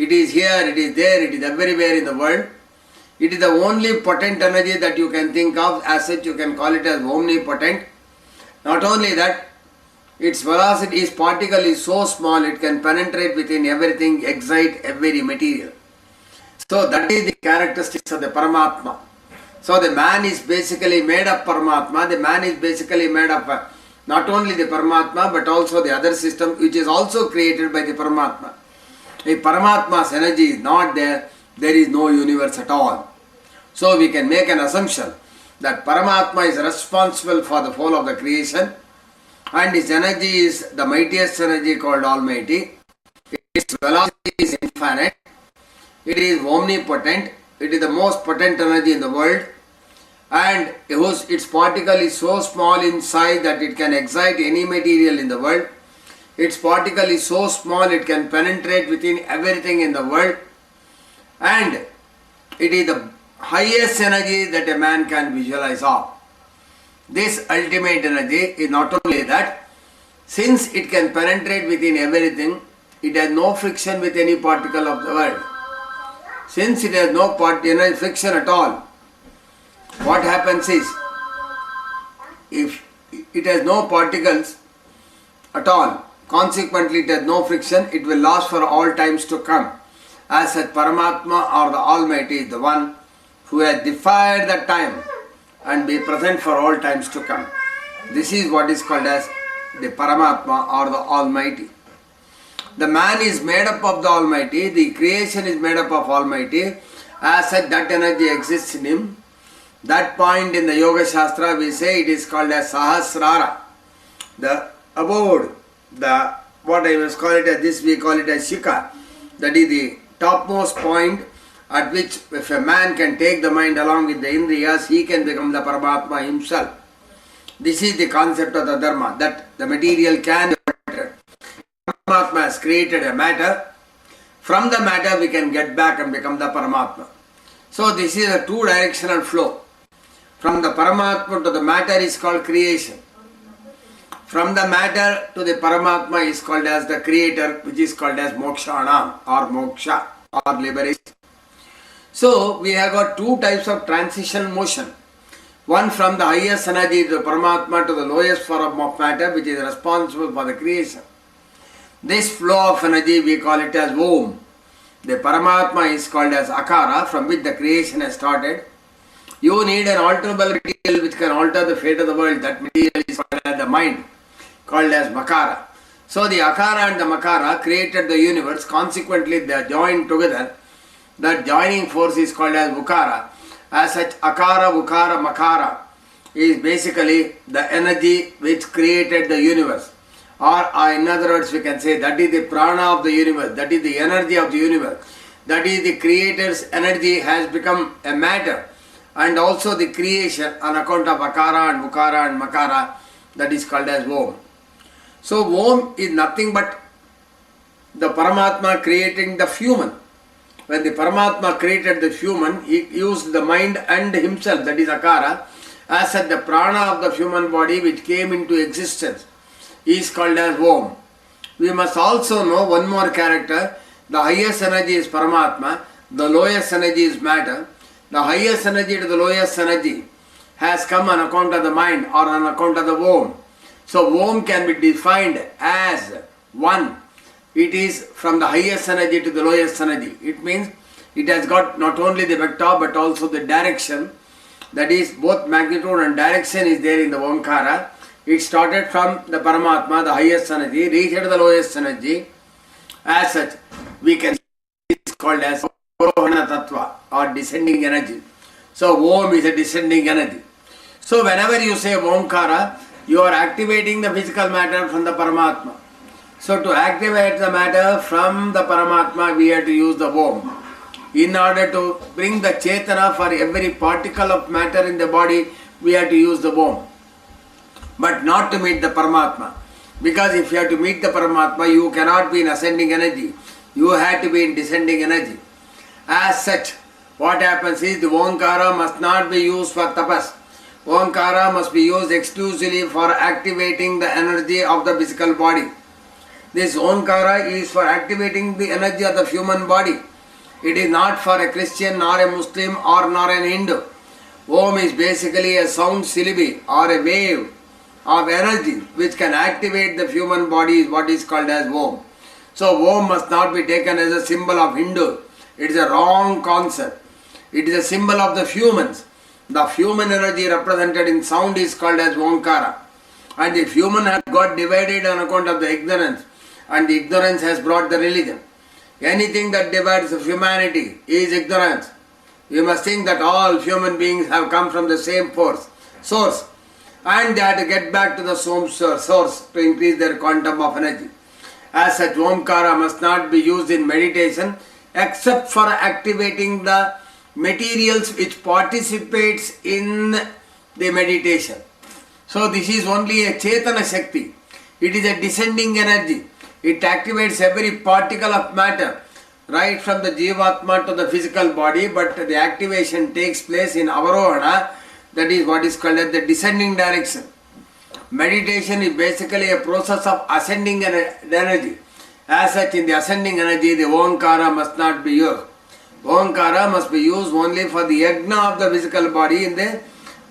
It is here, it is there, it is everywhere in the world. It is the only potent energy that you can think of. As such, you can call it as omnipotent. Not only that, its velocity, its particle is so small, it can penetrate within everything, excite every material. So that is the characteristics of the Paramatma. So the man is basically made of Paramatma. The man is basically made of not only the Paramatma but also the other system which is also created by the Paramatma. If Paramatma's energy is not there, there is no universe at all. So we can make an assumption that Paramatma is responsible for the whole of the creation, and his energy is the mightiest energy called Almighty. Its velocity is infinite. It is omnipotent. It is the most potent energy in the world, and its particle is so small in size that it can excite any material in the world. Its particle is so small it can penetrate within everything in the world, and it is the highest energy that a man can visualize of. This ultimate energy is not only that, since it can penetrate within everything, it has no friction with any particle of the world. Since it has no friction at all, what happens is, if it has no particles at all, consequently it has no friction, it will last for all times to come. As such, Paramatma or the Almighty is the one who has defied the time and be present for all times to come. This is what is called as the Paramatma or the Almighty. The man is made up of the Almighty, the creation is made up of Almighty. As such, that energy exists in him. That point in the Yoga Shastra we say it is called as Sahasrara. The abode, what I was call it as this, we call it as Shika. That is the topmost point at which if a man can take the mind along with the Indriyas, he can become the Paramatma himself. This is the concept of the Dharma, that the material can be altered. Paramatma has created a matter. From the matter we can get back and become the Paramatma. So this is a two-directional flow. From the Paramatma to the matter is called creation. From the matter to the Paramatma is called as the creator, which is called as Mokshanam or Moksha or liberation. So we have got two types of transition motion. One from the highest energy to the Paramatma to the lowest form of matter, which is responsible for the creation. This flow of energy we call it as Om. The Paramatma is called as Akara, from which the creation has started. You need an alterable material which can alter the fate of the world. That material is called as the mind, called as Makara. So the Akara and the Makara created the universe. Consequently, they are joined together. That joining force is called as Ukara. As such, Akara, Ukara, Makara is basically the energy which created the universe. Or in other words, we can say that is the prana of the universe. That is the energy of the universe. That is the creator's energy has become a matter. And also the creation on account of Akara and Ukara and Makara, that is called as Om. So Om is nothing but the Paramatma creating the human. When the Paramatma created the human, he used the mind and himself, that is Akara, as such the prana of the human body which came into existence is called as Om. We must also know one more character. The highest energy is Paramatma, the lowest energy is matter. The highest energy to the lowest energy has come on account of the mind or on account of the Om. So Om can be defined as one. It is from the highest energy to the lowest energy. It means it has got not only the vector but also the direction. That is, both magnitude and direction is there in the Omkara. It started from the Paramatma, the highest energy, reached the lowest energy. As such, we can see it's called as Arohana Tattva or descending energy. So Om is a descending energy. So whenever you say Omkara, you are activating the physical matter from the Paramatma. So to activate the matter from the Paramatma, we have to use the Om. In order to bring the Chetana for every particle of matter in the body, we have to use the Om. But not to meet the Paramatma. Because if you have to meet the Paramatma, you cannot be in ascending energy. You have to be in descending energy. As such, what happens is the Omkara must not be used for tapas. Omkara must be used exclusively for activating the energy of the physical body. This Omkara is for activating the energy of the human body. It is not for a Christian, nor a Muslim, or nor an Hindu. Om is basically a sound syllable or a wave of energy which can activate the human body, is what is called as Om. So Om must not be taken as a symbol of Hindu. It is a wrong concept. It is a symbol of the humans. The human energy represented in sound is called as Omkara. And if human has got divided on account of the ignorance, and the ignorance has brought the religion. Anything that divides humanity is ignorance. You must think that all human beings have come from the same source, and they have to get back to the same source to increase their quantum of energy. As such, Omkara must not be used in meditation except for activating the materials which participates in the meditation. So this is only a Chetana Shakti. It is a descending energy. It activates every particle of matter, right from the Jivatma to the physical body, but the activation takes place in Avarohana, that is what is called as the descending direction. Meditation is basically a process of ascending energy. As such, in the ascending energy, the Omkara must not be used. Omkara must be used only for the yajna of the physical body in the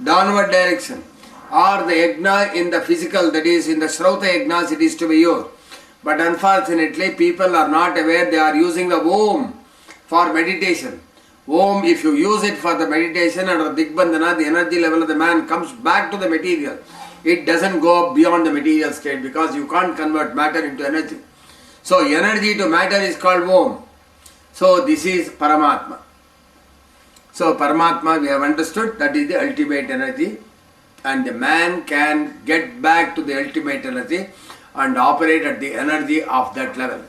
downward direction, or the yajna in the physical, that is in the Shrauta yajnas it is to be used. But unfortunately, people are not aware they are using the Om for meditation. Om, if you use it for the meditation under Digbandhana, the energy level of the man comes back to the material. It doesn't go beyond the material state because you can't convert matter into energy. So energy to matter is called Om. So this is Paramatma. So Paramatma we have understood, that is the ultimate energy, and the man can get back to the ultimate energy and operate at the energy of that level.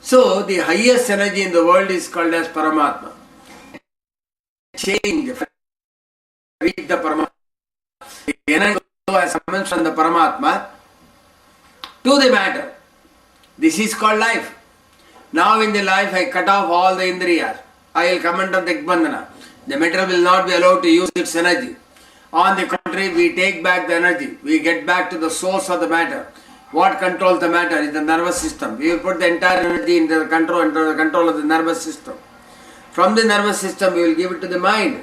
So the highest energy in the world is called as Paramatma. Change, reach the Paramatma. The energy has come from the Paramatma to the matter. This is called life. Now in the life I cut off all the Indriyas. I will come under Digbandhana. The matter will not be allowed to use its energy. On the contrary, we take back the energy. We get back to the source of the matter. What controls the matter is the nervous system. We will put the entire energy into the control of the nervous system. From the nervous system, we will give it to the mind.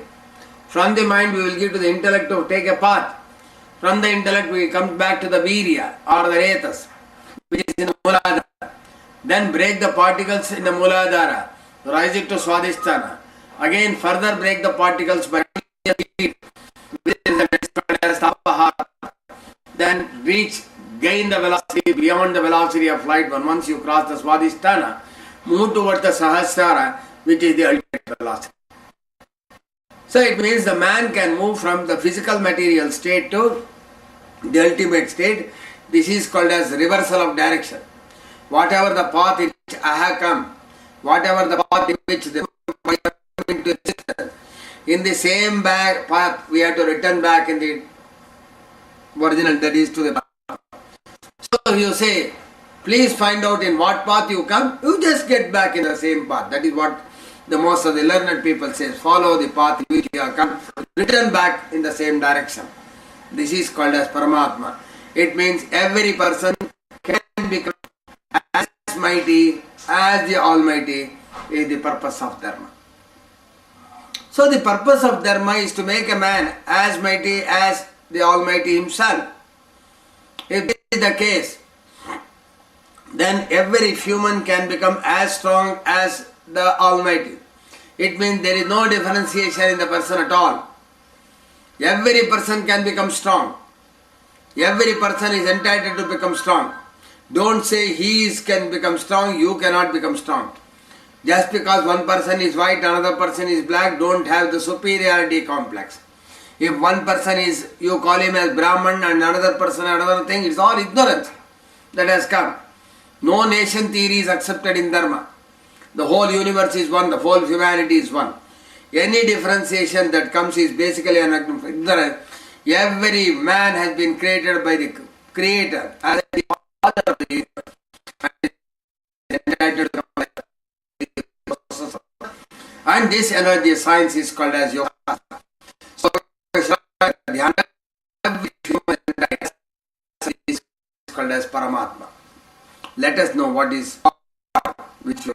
From the mind, we will give to the intellect to take a path. From the intellect, we come back to the virya or the retas, which is in the Mooladhara. Then break the particles in the Mooladhara, rise it to Swadhisthana. Again, further break the particles by the feet, which is the Tapahara. Then gain the velocity beyond the velocity of light. Once you cross the Swadhisthana, move towards the Sahasrara, which is the ultimate velocity. So it means the man can move from the physical material state to the ultimate state. This is called as reversal of direction. Whatever the path in which I have come, whatever the path in which the into existence, in the same path we have to return back in the original, that is to the path. So you say, please find out in what path you come, you just get back in the same path. That is what the most of the learned people say. Follow the path in which you have come, return back in the same direction. This is called as Paramatma. It means every person can become as mighty as the Almighty is the purpose of Dharma. So the purpose of Dharma is to make a man as mighty as the Almighty himself. If this is the case, then every human can become as strong as the Almighty. It means there is no differentiation in the person at all. Every person can become strong. Every person is entitled to become strong. Don't say he can become strong, you cannot become strong. Just because one person is white, another person is black, don't have the superiority complex. If one person is, you call him as Brahman and another person another thing, it's all ignorance that has come. No nation theory is accepted in Dharma. The whole universe is one, the whole humanity is one. Any differentiation that comes is basically an ignorance. Every man has been created by the Creator as the Father of the universe. And this energy science is called as yoga. So every human is called as Paramatma. let us know what is which